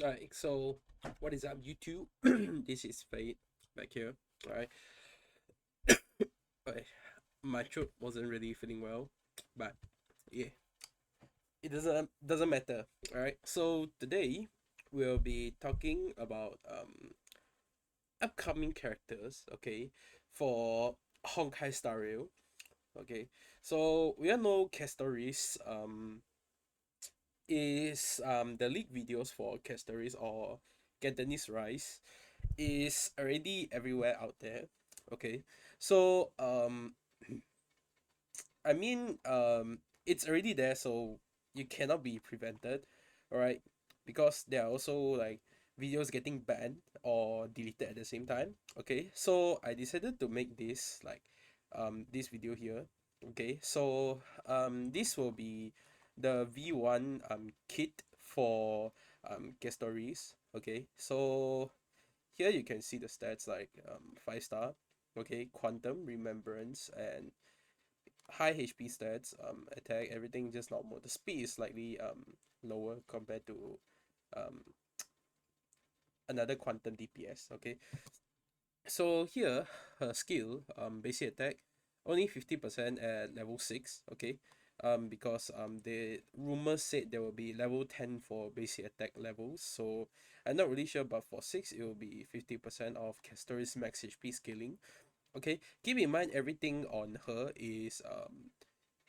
Alright, so what is up, YouTube? This is Fate back here. Alright, alright. My throat wasn't really feeling well, but yeah, it doesn't matter. Alright, so today we'll be talking about upcoming characters. Okay, for Honkai Star Rail. Okay, so we all know castorice is the leak videos for castorice or cantonese rice is already everywhere out there. Okay, so I mean it's already there, so you cannot be prevented, all right? Because there are also like videos getting banned or deleted at the same time. Okay, so I decided to make this like this video here. Okay, so this will be the V1 kit for Castories. Okay, so here you can see the stats like 5 star, okay, quantum, remembrance, and high HP stats, attack, everything just normal. The speed is slightly lower compared to um another quantum DPS, okay. So here her skill, basic attack, only 50% at level 6, okay. Because the rumors said there will be level 10 for basic attack levels, so I'm not really sure, but for 6 it will be 50% of Castori's max HP scaling. Okay, keep in mind everything on her is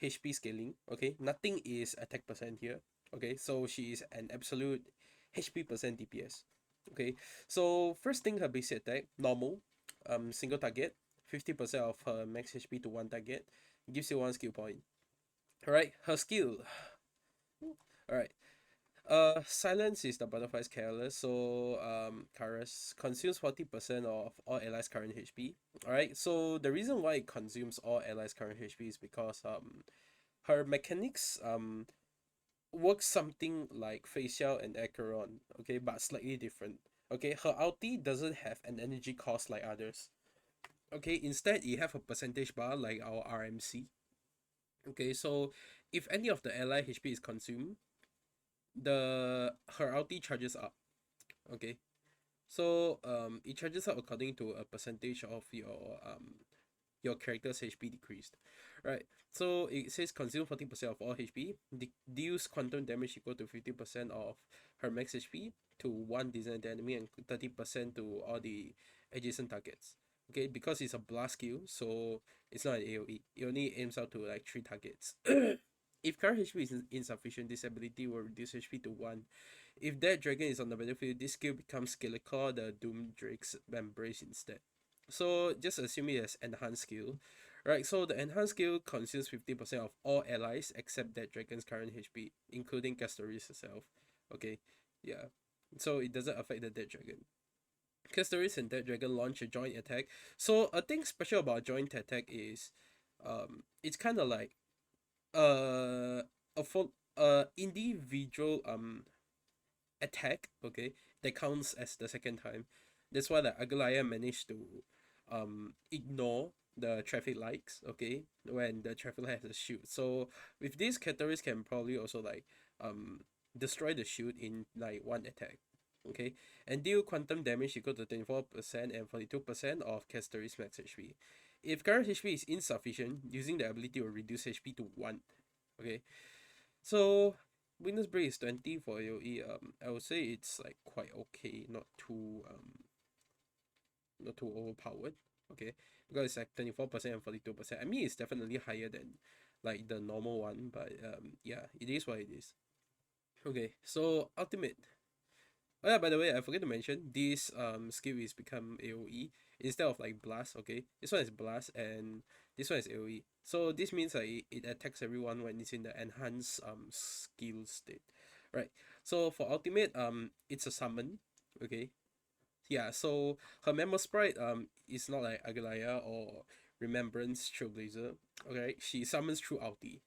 HP scaling. Okay, nothing is attack percent here. Okay, so she is an absolute HP percent DPS. Okay, so first thing, her basic attack normal, single target, 50% of her max HP to one target, gives you one skill point. Alright, her skill. Alright, silence is the butterfly's careless, so Karas consumes 40% of all allies' current HP. Alright, so the reason why it consumes all allies' current HP is because her mechanics works something like facial and Acheron, okay, but slightly different. Okay, her ulti doesn't have an energy cost like others. Okay, instead it have a percentage bar like our RMC. Okay, so if any of the ally HP is consumed, the her ulti charges up. Okay, so it charges up according to a percentage of your character's HP decreased. Right. So it says consume 40% of all HP, deals quantum damage equal to 50% of her max HP to one designated enemy and 30% to all the adjacent targets. Okay, because it's a blast skill, so it's not an AoE. It only aims out to like 3 targets. If current HP is insufficient, this ability will reduce HP to 1. If that dragon is on the battlefield, this skill becomes Skeletor, the Doom Drake's Embrace instead. So just assume it as enhanced skill. Right, so the enhanced skill consumes 50% of all allies except that dragon's current HP, including Castorice herself. Okay, yeah. So it doesn't affect the dead dragon. Castorice and dead dragon launch a joint attack. So a thing special about joint attack is it's kind of like a full individual attack, okay, that counts as the second time. That's why the Agalaya managed to ignore the traffic lights, okay, when the traffic light has a shield. So with this, Catalyst can probably also like destroy the shield in like one attack. Okay, and deal quantum damage equal to 24% and 42% of Castori's max HP. If current HP is insufficient, using the ability will reduce HP to 1. Okay, so Witness Break is 20 for AoE. I would say it's like quite okay, not too overpowered. Okay, because it's like 24% and 42%. I mean, it's definitely higher than like the normal one, but yeah, it is what it is. Okay, so ultimate. Oh yeah, by the way, I forget to mention this skill is become AoE instead of like blast. Okay, this one is blast and this one is AoE. So this means like it attacks everyone when it's in the enhanced skill state, right? So for ultimate, it's a summon. Okay, yeah. So her Memo Sprite is not like Agalaya or Remembrance Trailblazer. Okay, she summons through ulti.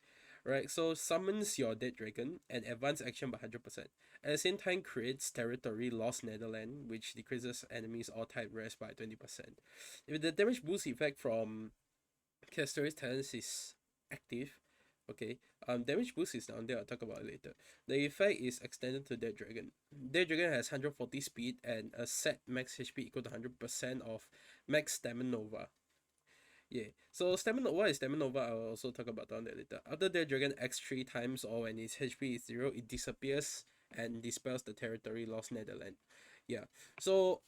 Right, so summons your dead dragon and advance action by 100%. At the same time, creates territory lost Netherland, which decreases enemies all type rest by 20%. If the damage boost effect from Castori's talents is active, Okay, damage boost is down there, I'll talk about it later. The effect is extended to Dead Dragon. Dead Dragon has 140 speed and a set max HP equal to 100% of max Stamina Nova. Yeah, so Stamina, what is Stamina Nova? I'll also talk about down there later. After Dead Dragon X 3 times or when its HP is 0, it disappears and dispels the territory lost Netherland. Yeah, so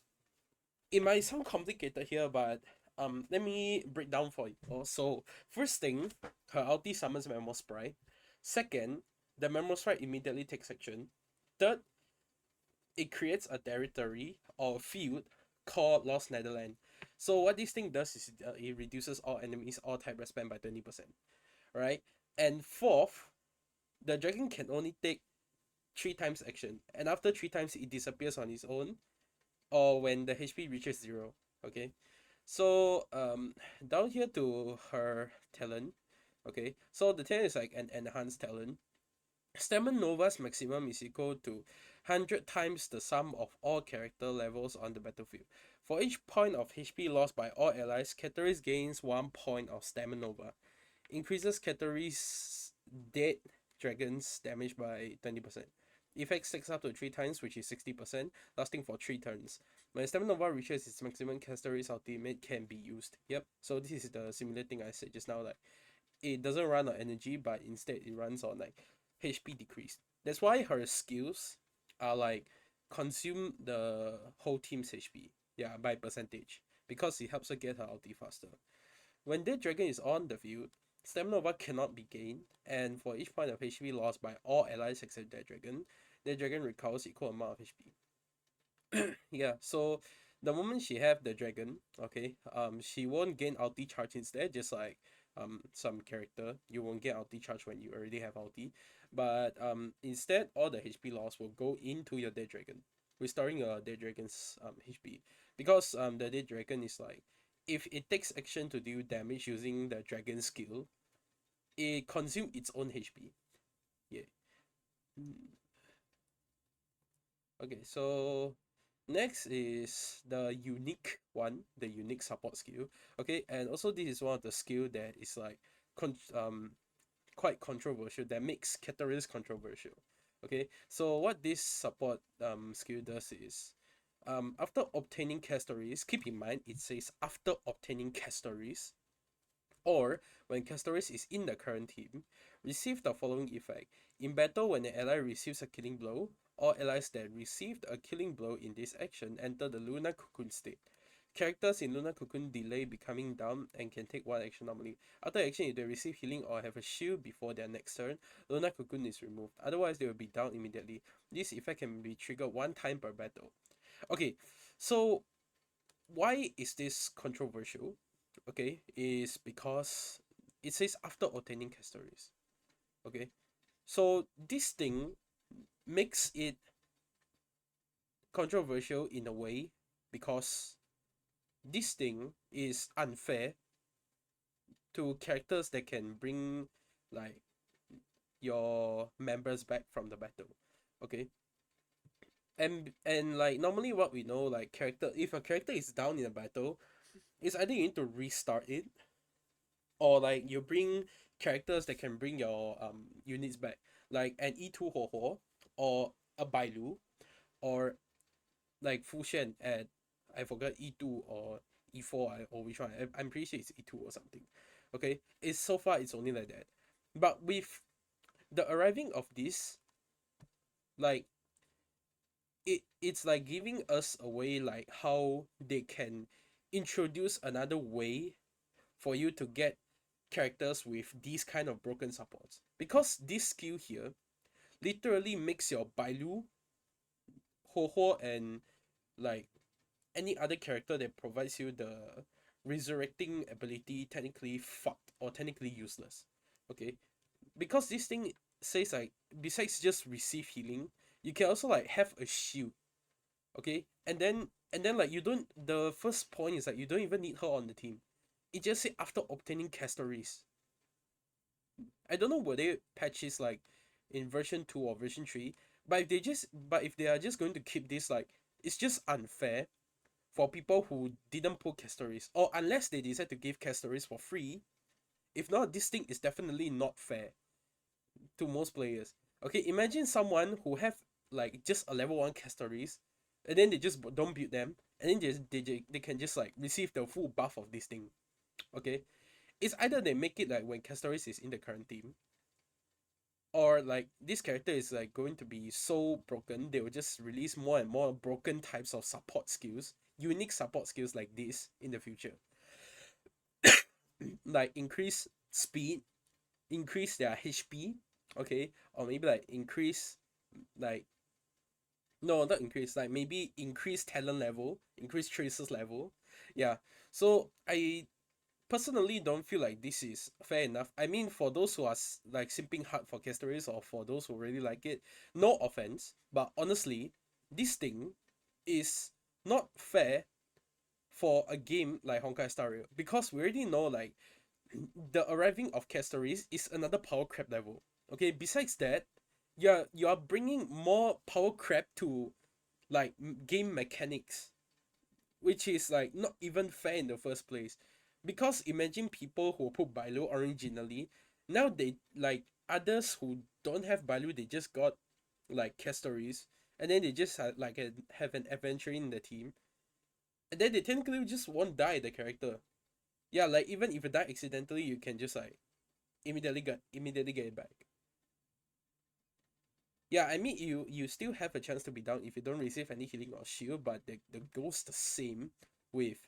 it might sound complicated here, but let me break down for you. So first thing, her ulti summons Mammoth Sprite. Second, the Mammoth Sprite immediately takes action. Third, it creates a territory or field called Lost Netherland. So what this thing does is it reduces all enemies all type spam by 20%. Right? And fourth, the dragon can only take 3 times action, and after 3 times it disappears on its own, or when the HP reaches 0. Okay, so down here to her talent. Okay, so the talent is like an enhanced talent. Stamina Nova's maximum is equal to 100 times the sum of all character levels on the battlefield. For each point of HP lost by all allies, Castorice gains 1 point of Stamina Nova. Increases Castorice's dead dragon's damage by 20%. Effect stacks up to 3 times, which is 60%, lasting for 3 turns. When Stamina Nova reaches its maximum, Castorice's ultimate can be used. Yep, so this is the similar thing I said just now, like it doesn't run on energy, but instead it runs on like HP decrease. That's why her skills are like consume the whole team's HP. Yeah, by percentage. Because it helps her get her ulti faster. When Dead Dragon is on the field, Stamina Nova cannot be gained, and for each point of HP lost by all allies except Dead Dragon recovers equal amount of HP. Yeah, so the moment she have the dragon, okay, she won't gain ulti charge instead, just like some character. You won't get ulti charge when you already have ulti. But instead all the HP loss will go into your Dead Dragon, restoring your Dead Dragon's HP. Because the Dead Dragon is like if it takes action to deal damage using the dragon skill, it consumes its own HP. Yeah. Okay, so next is the unique one, the unique support skill. Okay, and also this is one of the skill that is like quite controversial, that makes Castorice controversial. Okay, so what this support skill does is after obtaining Castorice, keep in mind it says after obtaining Castorice, or when Castorice is in the current team, receive the following effect. In battle, when an ally receives a killing blow, all allies that received a killing blow in this action enter the Lunar Cocoon state. Characters in Lunar Cocoon delay becoming down and can take one action normally. After action, if they receive healing or have a shield before their next turn, Lunar Cocoon is removed. Otherwise, they will be down immediately. This effect can be triggered 1 time per battle. Okay, so why is this controversial? Okay, is because it says after obtaining Castorice. Okay, so this thing makes it controversial in a way because this thing is unfair to characters that can bring like your members back from the battle. Okay, and like normally what we know, like character, if a character is down in a battle, it's either you need to restart it, or like you bring characters that can bring your units back, like an E2 Ho Ho or a Bailu, or like Fu Shen at, I forgot, E2 or E4, or which one. I'm pretty sure it's E2 or something. Okay, it's so far it's only like that. But with the arriving of this, like it's like giving us a way like how they can introduce another way for you to get characters with these kind of broken supports. Because this skill here literally makes your Bailu, Ho Ho, and like any other character that provides you the resurrecting ability technically fucked or technically useless. Okay? Because this thing says like besides just receive healing, you can also like have a shield. Okay? And then like you don't, the first point is like you don't even need her on the team. It just say after obtaining Castorice. I don't know whether they patches like in version 2 or version 3, but if they are just going to keep this, like it's just unfair for people who didn't put Castorice, or unless they decide to give Castorice for free. If not, this thing is definitely not fair. to most players. Okay, imagine someone who have like just a level 1 castorice, and then they just don't build them, and then they can just like receive the full buff of this thing. Okay, it's either they make it like when castorice is in the current team, or like this character is like going to be so broken, they will just release more and more broken types of support skills, unique support skills like this in the future. Like increase speed, increase their HP, okay, or maybe like increase, like, no, not increase, like maybe increase talent level, increase traces level. Yeah. So I personally don't feel like this is fair enough. I mean, for those who are like simping hard for castorice, or for those who really like it, no offense, but honestly, this thing is not fair for a game like Honkai Star Rail, because we already know like the arriving of castorice is another power crap level. Okay, besides that, you are bringing more power crap to like game mechanics, which is like not even fair in the first place. Because imagine people who put Bailu originally, now they like others who don't have Bailu, they just got like castorice, and then they just have an adventure in the team, and then they technically just won't die the character. Yeah, like even if you die accidentally, you can just like immediately get it back. Yeah, I mean you still have a chance to be down if you don't receive any healing or shield, but the goal's the same with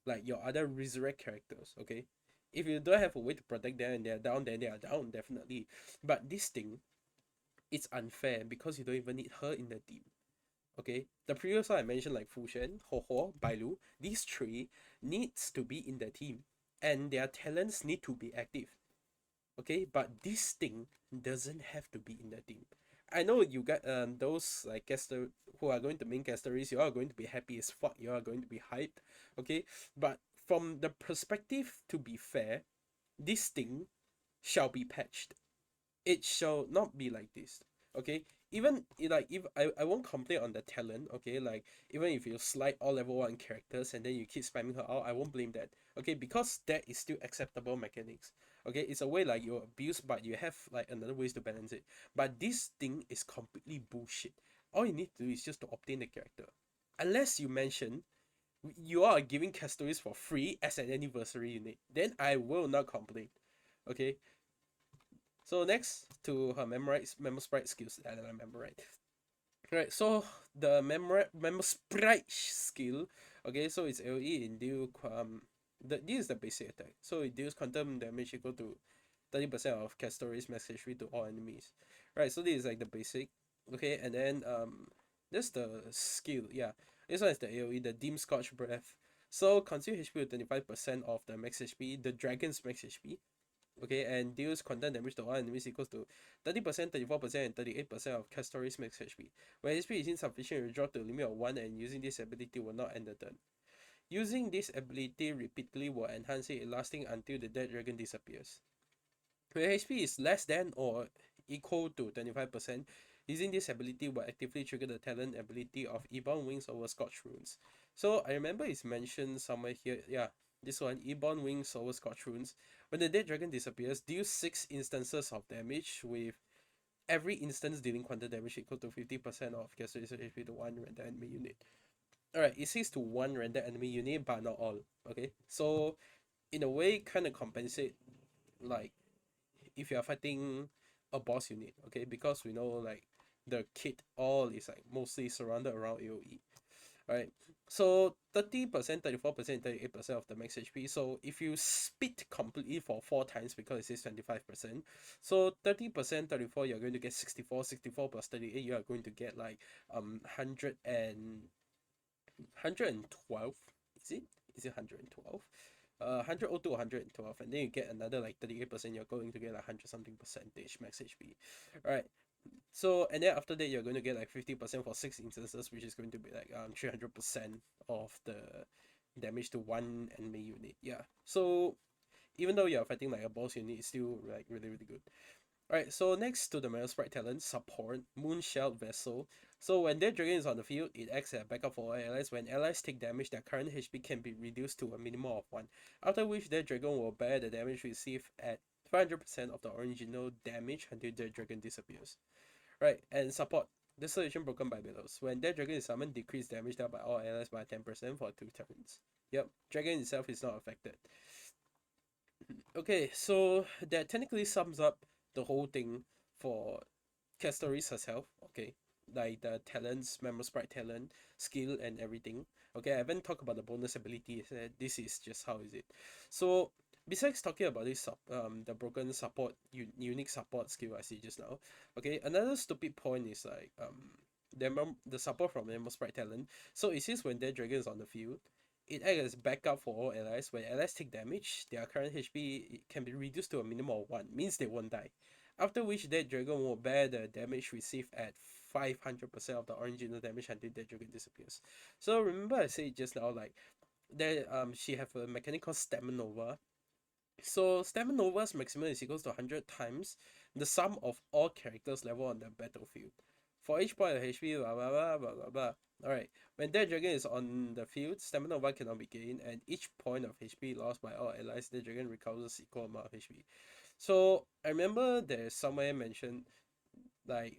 like your other resurrect characters, okay? If you don't have a way to protect them and they're down, then they are down, definitely. But this thing, it's unfair because you don't even need her in the team. Okay? The previous one I mentioned like Fu Shen, Ho Ho, Bailu, these three needs to be in the team. And their talents need to be active. Okay, but this thing doesn't have to be in the team. I know you got those like caster who are going to main castorice, you are going to be happy as fuck, you are going to be hyped. Okay, but from the perspective to be fair, this thing shall be patched. It shall not be like this. Okay, even like if I won't complain on the talent. Okay, like even if you slide all level 1 characters and then you keep spamming her out, I won't blame that. Okay, because that is still acceptable mechanics. Okay, it's a way like you abuse, but you have like another ways to balance it. But this thing is completely bullshit. All you need to do is just to obtain the character, unless you mention you are giving castorice for free as an anniversary unit, then I will not complain. Okay, so next to her member sprite skills. I don't remember right. Right, so the member sprite skill. Okay, so it's AoE in deal this is the basic attack. So it deals quantum damage equal to 30% of castorice max HP to all enemies. Right, so this is like the basic. Okay, and then this the skill. Yeah, this one is the AoE, the dim scorch breath. So consume HP with 25% of the max HP, the dragon's max HP. Okay, and deals quantum damage to all enemies equals to 30%, 34%, and 38% of castorice max HP. When HP is insufficient, you drop to a limit of 1, and using this ability will not end the turn. Using this ability repeatedly will enhance it, lasting until the dead dragon disappears. When HP is less than or equal to 25%, using this ability will actively trigger the talent ability of E-Bound Wings over Scorch Runes. So I remember it's mentioned somewhere here, yeah, this one, E-Bound Wings over Scorch Runes. When the dead dragon disappears, deal 6 instances of damage, with every instance dealing quantum damage equal to 50% of castorice HP to one random enemy unit. Alright, it says to one random enemy unit, but not all. Okay, so in a way, kind of compensate like if you are fighting a boss unit, okay, because we know like the kit all is like mostly surrounded around AoE. Right, so 30%, 34%, 38% of the max HP. So if you spit completely for 4 times, because it says 25%, so 30%, 34, you're going to get 64, 64 plus 38, you are going to get like 100 and 112. Is it 112? 102 112, and then you get another like 38%, you're going to get like 100 something percentage max HP. Right, so and then after that you're going to get like 50% for 6 instances, which is going to be like 300% of the damage to one enemy unit. Yeah, so even though you're fighting like a boss unit, it's still like really really good. Alright, so next to the Metal Sprite talent, support, Moonshell Vessel. So when their dragon is on the field, it acts as a backup for all allies. When allies take damage, their current HP can be reduced to a minimum of 1, after which their dragon will bear the damage received at 500% of the original damage until Dead Dragon disappears. Right, and support. The solution broken by billows. When Dead Dragon is summoned, decrease damage dealt by all allies by 10% for 2 turns. Yep, Dragon itself is not affected. Okay, so that technically sums up the whole thing for castorice herself. Okay, like the talents, member sprite talent, skill, and everything. Okay, I haven't talked about the bonus abilities. This is just how is it. So besides talking about this the broken support unique support skill I see just now. Okay, another stupid point is like the support from member sprite talent. So it says when their dragon is on the field, it acts as backup for all allies. When allies take damage, their current HP can be reduced to a minimum of 1, means they won't die. After which that dragon will bear the damage received at 500% of the original damage until that dragon disappears. So remember I said just now like there she have a mechanic called Stamina Nova. So Stamina Nova's maximum is equals to 100 times the sum of all characters level on the battlefield. For each point of HP, blah blah blah blah blah blah. Alright, when that dragon is on the field, Stamina Nova cannot be gained, and each point of HP lost by all allies, the dragon recovers equal amount of HP. So I remember there's somewhere mentioned like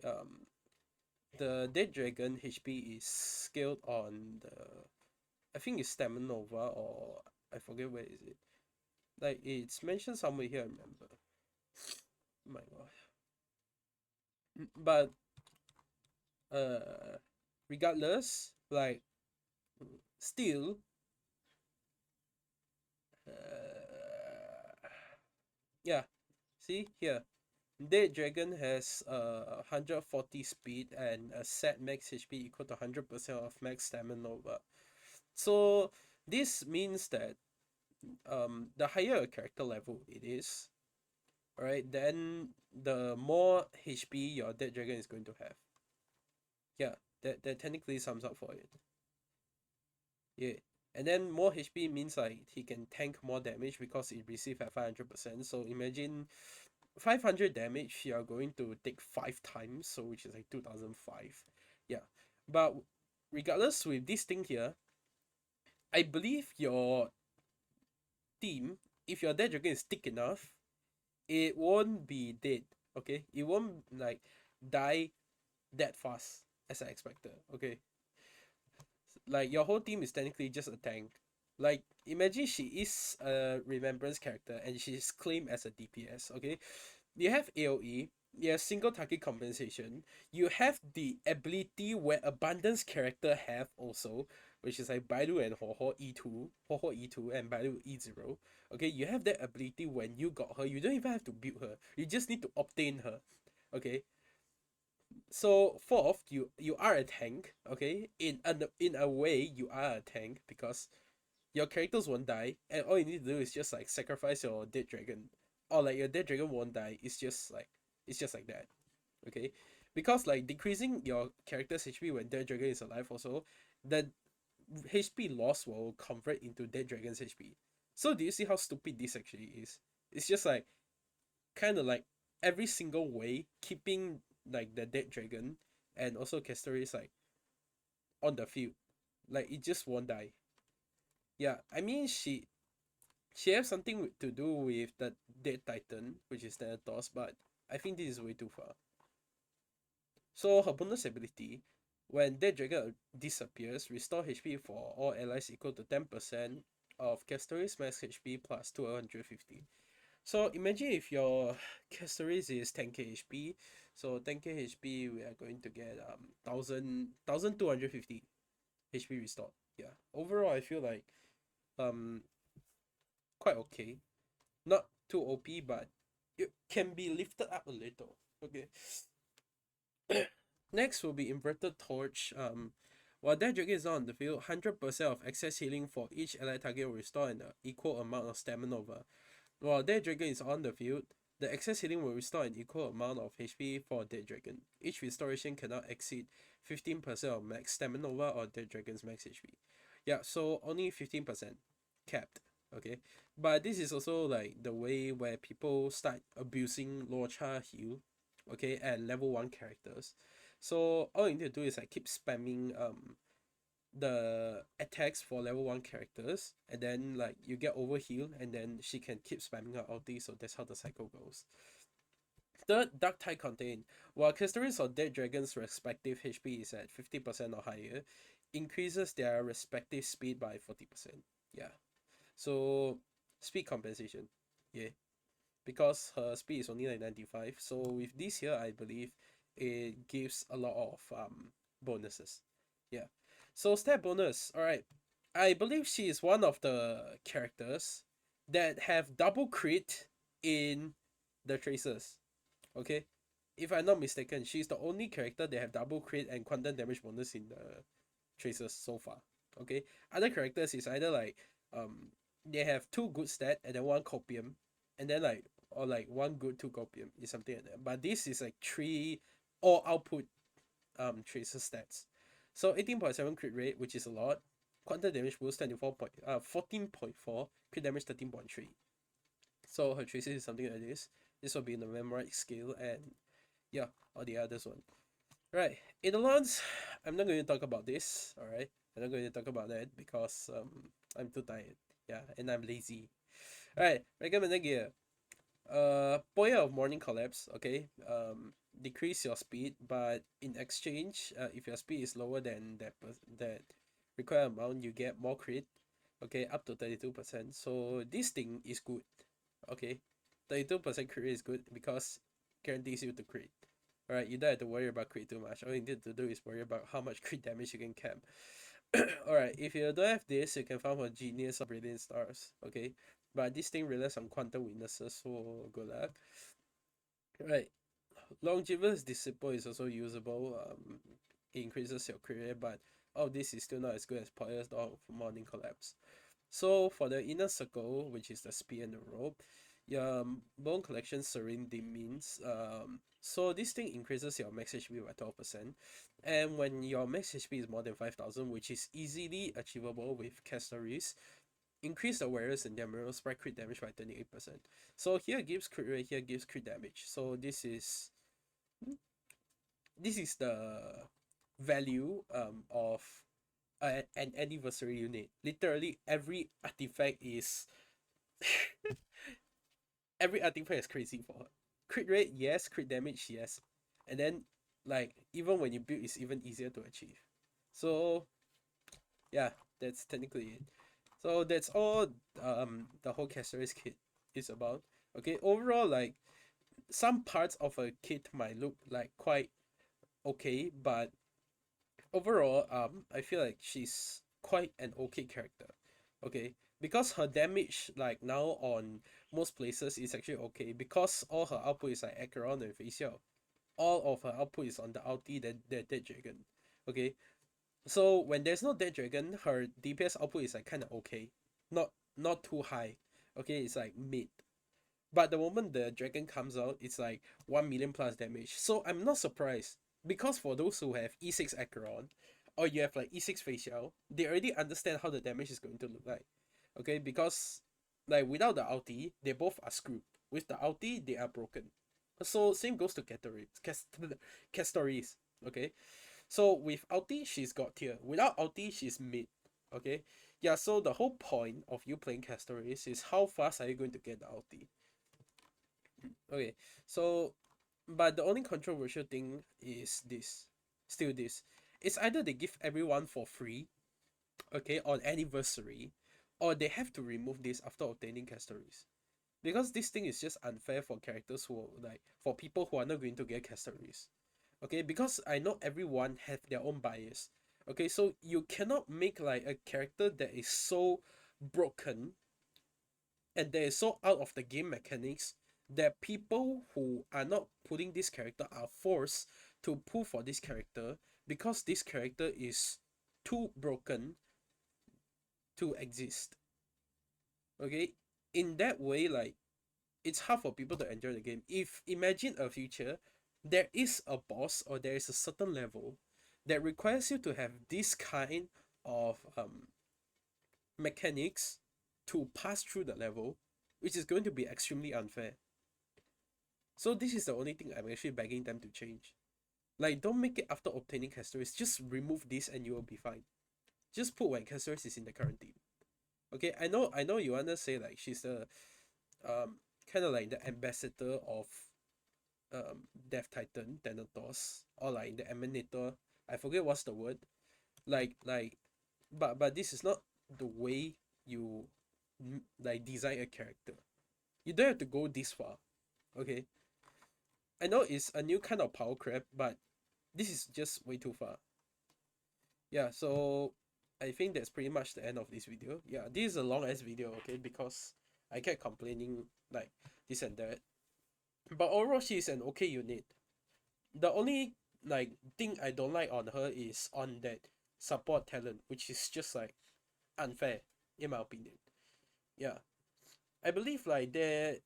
the dead dragon HP is scaled on the I think it's Stamina Nova or I forget where is it. Like it's mentioned somewhere here, I remember. Oh my god. But regardless, like still yeah. See here. Dead Dragon has 140 speed and a set max HP equal to 100% of max stamina Nova. So this means that the higher a character level it is, right, then the more HP your Dead Dragon is going to have. Yeah, that technically sums up for it. Yeah. And then more HP means like he can tank more damage because it received at 500%. So imagine 500 damage, you're going to take 5 times, so which is like 2005. Yeah. But regardless with this thing here, I believe your team, if your Dead Dragon is thick enough, it won't be dead. Okay? It won't like die that fast as I expected. Okay. Like your whole team is technically just a tank. Like imagine she is a remembrance character and she's claimed as a DPS. Okay, you have AoE, you have single target compensation, you have the ability where abundance character have also, which is like Baidu and Ho E2, Ho E2 and Baidu E0. Okay, you have that ability when you got her, you don't even have to build her, you just need to obtain her. Okay, so fourth, you are a tank. Okay, in a way you are a tank because your characters won't die, and all you need to do is just like sacrifice your dead dragon, or like your dead dragon won't die. It's just like that. Okay, because like decreasing your character's HP when dead dragon is alive also, the HP loss will convert into dead dragon's HP. So do you see how stupid this actually is? It's just like kind of like every single way keeping like the dead dragon and also castorice like on the field, like it just won't die. Yeah, I mean she has something to do with the dead titan, which is Thanatos, but I think this is way too far. So her bonus ability, when dead dragon disappears, restore HP for all allies equal to 10% of castorice max HP plus 250. So imagine if your castorice is 10k HP, so 10k HP we are going to get 1250 HP restored. Yeah. Overall I feel like um quite okay. Not too OP, but it can be lifted up a little. Okay. Next will be inverted torch. While that dragon is not on the field, 100% of excess healing for each allied target will restore an equal amount of stamina over. While Dead Dragon is on the field, the excess healing will restore an equal amount of HP for Dead Dragon. Each restoration cannot exceed 15% of max Stamina Nova or Dead Dragon's max HP. Yeah, so only 15% capped. Okay, but this is also like the way where people start abusing Lorcha heal, okay, and level 1 characters. So all you need to do is like keep spamming the attacks for level 1 characters, and then like you get overheal, and then she can keep spamming her ulti, so that's how the cycle goes. Third, Dark Tide Contain. While Castorice or Dead Dragon's respective HP is at 50% or higher, increases their respective speed by 40%. Yeah. So speed compensation. Yeah. Because her speed is only like 95. So with this here, I believe it gives a lot of bonuses. Yeah. So stat bonus. Alright. I believe she is one of the characters that have double crit in the traces. Okay. If I'm not mistaken, she's the only character that have double crit and quantum damage bonus in the traces so far. Okay. Other characters is either like they have two good stat and then one copium, and then like or like one good two copium is something like that. But this is like three all output traces stats. So 18.7 crit rate, which is a lot. Quantum damage boost 14.4, crit damage 13.3. So her traces is something like this. This will be in the memorize scale, and yeah, all the others one. Right. In the lawns, I'm not going to talk about this, alright? I'm not going to talk about that because I'm too tired. Yeah, and I'm lazy. Alright, recommended gear. Poya of Morning Collapse, okay? Decrease your speed, but in exchange, if your speed is lower than that required amount, you get more crit, okay, up to 32%. So this thing is good, okay? 32% crit is good because guarantees you to crit. Alright, you don't have to worry about crit too much. All you need to do is worry about how much crit damage you can camp. Alright, if you don't have this, you can farm for Genius or Brilliant Stars, okay? But this thing relies on quantum weaknesses, so good luck. Right, Longevous Disciple is also usable. It increases your career, but all this is still not as good as Poyer's Dog of Morning Collapse. So for the inner circle, which is the spear and the rope, your bone collection serene means so this thing increases your max HP by 12%, and when your max HP is more than 5,000, which is easily achievable with castorice, increase the awareness and their mirror spread crit damage by 28%. So here gives crit rate, here gives crit damage. So this is the value of an anniversary unit. Literally every artifact is every artifact is crazy for her. Crit rate, yes. Crit damage, yes. And then like even when you build, it's even easier to achieve. So yeah, that's technically it. So that's all the whole castorice kit is about. Okay, overall like some parts of a kit might look like quite okay, but overall I feel like she's quite an okay character. Okay, because her damage like now on most places is actually okay because all her output is like Acheron and Facial. All of her output is on the ulti that dead dragon. Okay, so when there's no dead dragon, her DPS output is like kind of okay, not too high. Okay, it's like mid. But the moment the dragon comes out, it's like 1 million plus damage. So I'm not surprised. Because for those who have E6 Acheron, or you have like E6 Facial, they already understand how the damage is going to look like. Okay, because like without the ulti, they both are screwed. With the ulti, they are broken. So same goes to Castorice. Okay. So with ulti, she's got tier. Without ulti, she's mid. Okay. Yeah, so the whole point of you playing Castorice is how fast are you going to get the ulti. Okay, so but the only controversial thing is this, still this. It's either they give everyone for free, okay, on anniversary, or they have to remove this after obtaining castorice. Because this thing is just unfair for characters who like for people who are not going to get castorice. Okay, because I know everyone have their own bias. Okay, so you cannot make like a character that is so broken and that is so out of the game mechanics that people who are not putting this character are forced to pull for this character because this character is too broken to exist. Okay, in that way, like it's hard for people to enjoy the game. If imagine a future, there is a boss or there is a certain level that requires you to have this kind of mechanics to pass through the level, which is going to be extremely unfair. So this is the only thing I'm actually begging them to change. Like, don't make it after obtaining castorice. Just remove this and you will be fine. just put when castorice is in the quarantine. Okay, I know you wanna say like she's the kind of like the ambassador of Death Titan Thanatos, or like the emanator. I forget what's the word. Like but this is not the way you like design a character. You don't have to go this far. Okay, I know it's a new kind of power crap, but this is just way too far. Yeah, so I think that's pretty much the end of this video. Yeah, this is a long ass video, okay, because I kept complaining like this and that. But overall, she's an okay unit. The only like thing I don't like on her is on that support talent, which is just like unfair, in my opinion. Yeah, I believe like there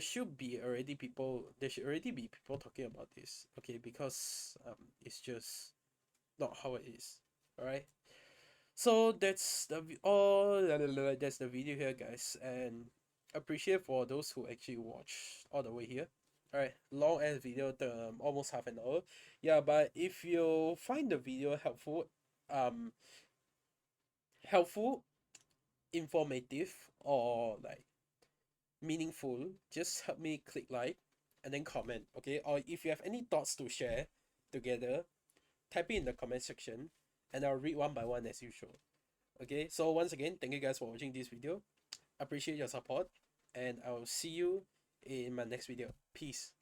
should be already people there should already be people talking about this, okay, because it's just not how it is. Alright. So that's all that's the video here, guys, and appreciate for those who actually watch all the way here. Alright, long ass video, almost half an hour. Yeah, but if you find the video um helpful, informative, or like meaningful, just help me click like and then comment, okay? Or if you have any thoughts to share together, type it in the comment section and I'll read one by one as usual. Okay, so once again, thank you guys for watching this video. Appreciate your support, and I will see you in my next video. Peace.